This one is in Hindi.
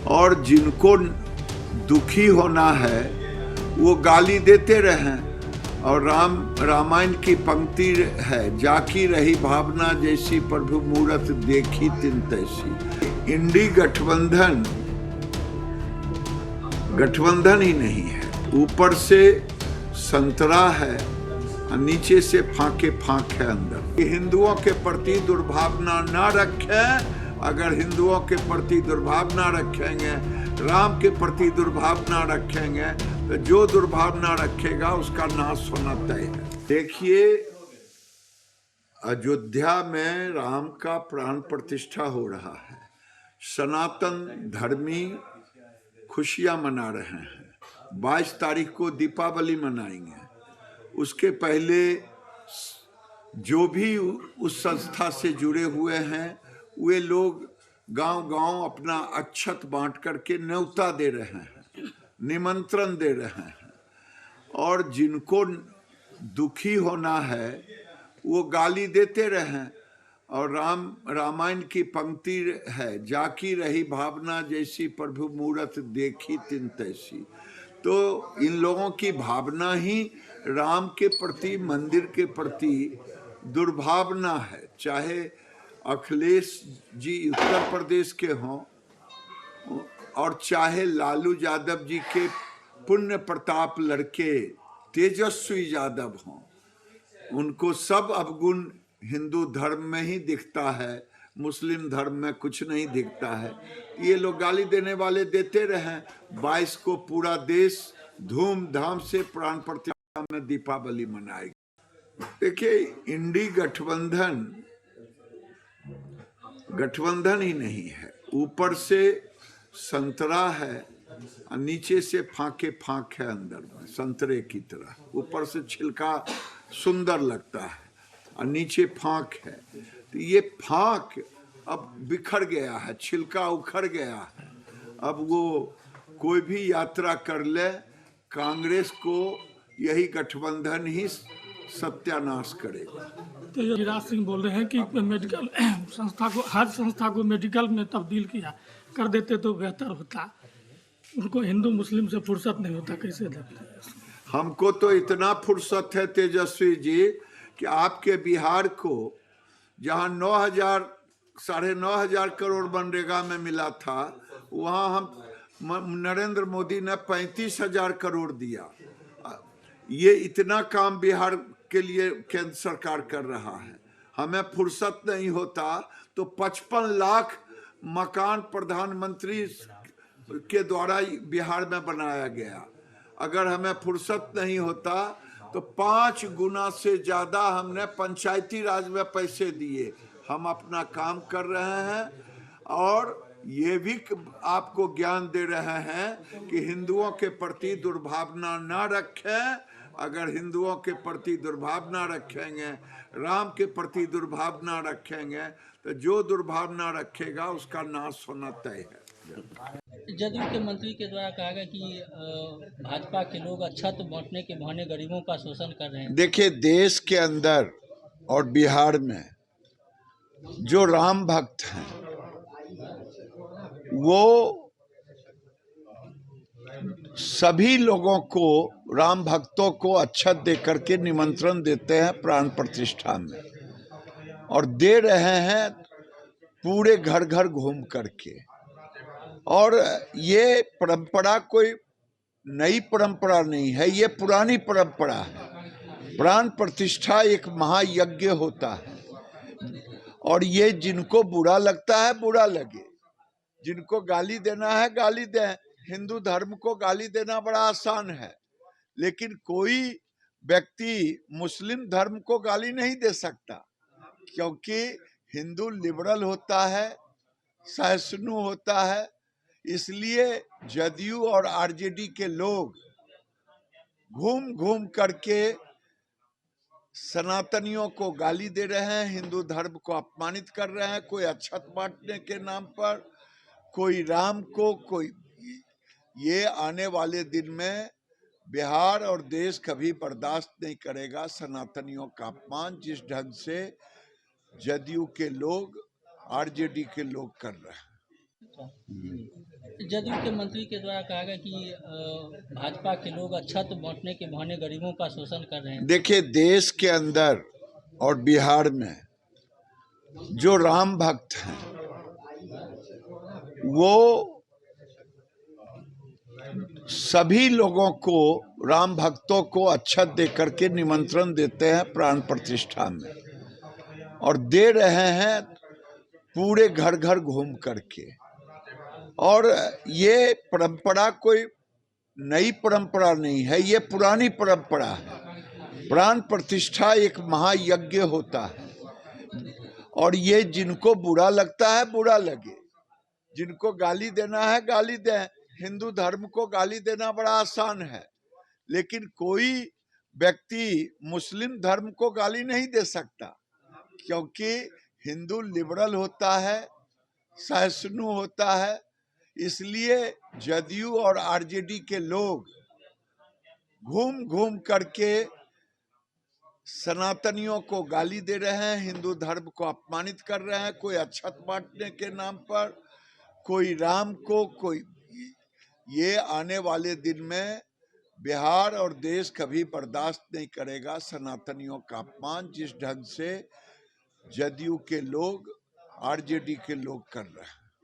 और जिनको दुखी होना है वो गाली देते रहें। और रामायण की पंक्ति है, जाकी रही भावना जैसी प्रभु मूरत देखी तिन तैसी। इंडी गठबंधन ही नहीं है, ऊपर से संतरा है और नीचे से फाके फाक है अंदर। हिंदुओं के प्रति दुर्भावना ना रखें। अगर हिंदुओं के प्रति दुर्भावना रखेंगे, राम के प्रति दुर्भावना रखेंगे, तो जो दुर्भावना रखेगा उसका नाश होना तय है। देखिए, अयोध्या में राम का प्राण प्रतिष्ठा हो रहा है। सनातन धर्मी खुशियां मना रहे हैं। 22 तारीख को दीपावली मनाएंगे। उसके पहले जो भी उस संस्था से जुड़े हुए हैं वे लोग गांव-गांव अपना अक्षत बांट करके न्योता दे रहे हैं, निमंत्रण दे रहे हैं। और जिनको दुखी होना है वो गाली देते रहें। और रामायण की पंक्ति है, जाकी रही भावना जैसी प्रभु मूरत देखी तिन तैसी। तो इन लोगों की भावना ही राम के प्रति, मंदिर के प्रति दुर्भावना है। चाहे अखिलेश जी उत्तर प्रदेश के हों और चाहे लालू यादव जी के पुण्य प्रताप लड़के तेजस्वी यादव हों, उनको सब अवगुण हिंदू धर्म में ही दिखता है, मुस्लिम धर्म में कुछ नहीं दिखता है। ये लोग गाली देने वाले देते रहें। 22 को पूरा देश धूमधाम से प्राण प्रतिष्ठा में दीपावली मनाएगा। देखिए, इंडी गठबंधन ही नहीं है, ऊपर से संतरा है और नीचे से फाके फाक है अंदर में, संतरे की तरह। ऊपर से छिलका सुंदर लगता है और नीचे फाक है। तो ये फाक अब बिखर गया है, छिलका उखड़ गया है। अब वो कोई भी यात्रा कर ले, कांग्रेस को यही गठबंधन ही सत्यानाश करेगा। तो गिरिराज सिंह बोल रहे हैं कि मेडिकल संस्था को, हर संस्था को मेडिकल में तब्दील कर देते तो बेहतर होता। उनको हिंदू मुस्लिम से फुर्सत नहीं होता। कैसे देखते हैं? हमको तो इतना फुर्सत है तेजस्वी जी कि आपके बिहार को जहां 9,000 साढ़े 9,000 करोड़ मनरेगा में मिला था, वहां हम नरेंद्र मोदी ने 35,000 करोड़ दिया। ये इतना काम बिहार के लिए केंद्र सरकार कर रहा है। हमें फुर्सत नहीं होता तो 55 लाख मकान प्रधानमंत्री के द्वारा बिहार में बनाया गया। अगर हमें फुर्सत नहीं होता तो 5 गुना से ज्यादा हमने पंचायती राज में पैसे दिए। हम अपना काम कर रहे हैं और ये भी आपको ज्ञान दे रहे हैं कि हिंदुओं के प्रति दुर्भावना ना रखें। अगर हिंदुओं के प्रति दुर्भावना रखेंगे, राम के प्रति दुर्भावना रखेंगे, तो जो दुर्भावना रखेगा उसका नाश होना तय है। जदयू के मंत्री के द्वारा कहा गया कि भाजपा के लोग अच्छा तो बांटने के बहाने गरीबों का शोषण कर रहे हैं। देखिए, देश के अंदर और बिहार में जो राम भक्त हैं वो सभी लोगों को, राम भक्तों को अक्षत दे करके निमंत्रण देते हैं प्राण प्रतिष्ठा में, और दे रहे हैं पूरे घर घर घूम करके। और ये परंपरा कोई नई परंपरा नहीं है, ये पुरानी परंपरा है। प्राण प्रतिष्ठा एक महायज्ञ होता है और ये जिनको बुरा लगता है बुरा लगे, जिनको गाली देना है गाली दें। हिंदू धर्म को गाली देना बड़ा आसान है, लेकिन कोई व्यक्ति मुस्लिम धर्म को गाली नहीं दे सकता, क्योंकि हिंदू लिबरल होता है, सहिष्णु होता है। इसलिए जदयू और आरजेडी के लोग घूम घूम करके सनातनियों को गाली दे रहे हैं, हिंदू धर्म को अपमानित कर रहे हैं। कोई अक्षत बांटने के नाम पर, कोई राम को, कोई। ये आने वाले दिन में बिहार और देश कभी बर्दाश्त नहीं करेगा सनातनियों का अपमान, जिस ढंग से जदयू के लोग, आरजेडी के लोग कर रहे हैं। जदयू के मंत्री के द्वारा कहा गया कि भाजपा के लोग अच्छा तो बांटने के बहाने गरीबों का शोषण कर रहे हैं। देखिए, देश के अंदर और बिहार में जो राम भक्त हैं वो सभी लोगों को, राम भक्तों को अक्षत दे करके निमंत्रण देते हैं प्राण प्रतिष्ठा में, और दे रहे हैं पूरे घर घर घूम करके। और ये परंपरा कोई नई परंपरा नहीं है, ये पुरानी परंपरा है। प्राण प्रतिष्ठा एक महायज्ञ होता है, और ये जिनको बुरा लगता है बुरा लगे, जिनको गाली देना है गाली दें। हिंदू धर्म को गाली देना बड़ा आसान है, लेकिन कोई व्यक्ति मुस्लिम धर्म को गाली नहीं दे सकता, क्योंकि हिंदू लिबरल होता है, सहिष्णु होता है। इसलिए जदयू और आरजेडी के लोग घूम घूम करके सनातनियों को गाली दे रहे हैं, हिंदू धर्म को अपमानित कर रहे हैं, कोई अक्षत बांटने के नाम पर, कोई राम को, कोई। ये आने वाले दिन में बिहार और देश कभी बर्दाश्त नहीं करेगा सनातनियों का अपमान, जिस ढंग से जदयू के लोग, आरजेडी के लोग कर रहे हैं।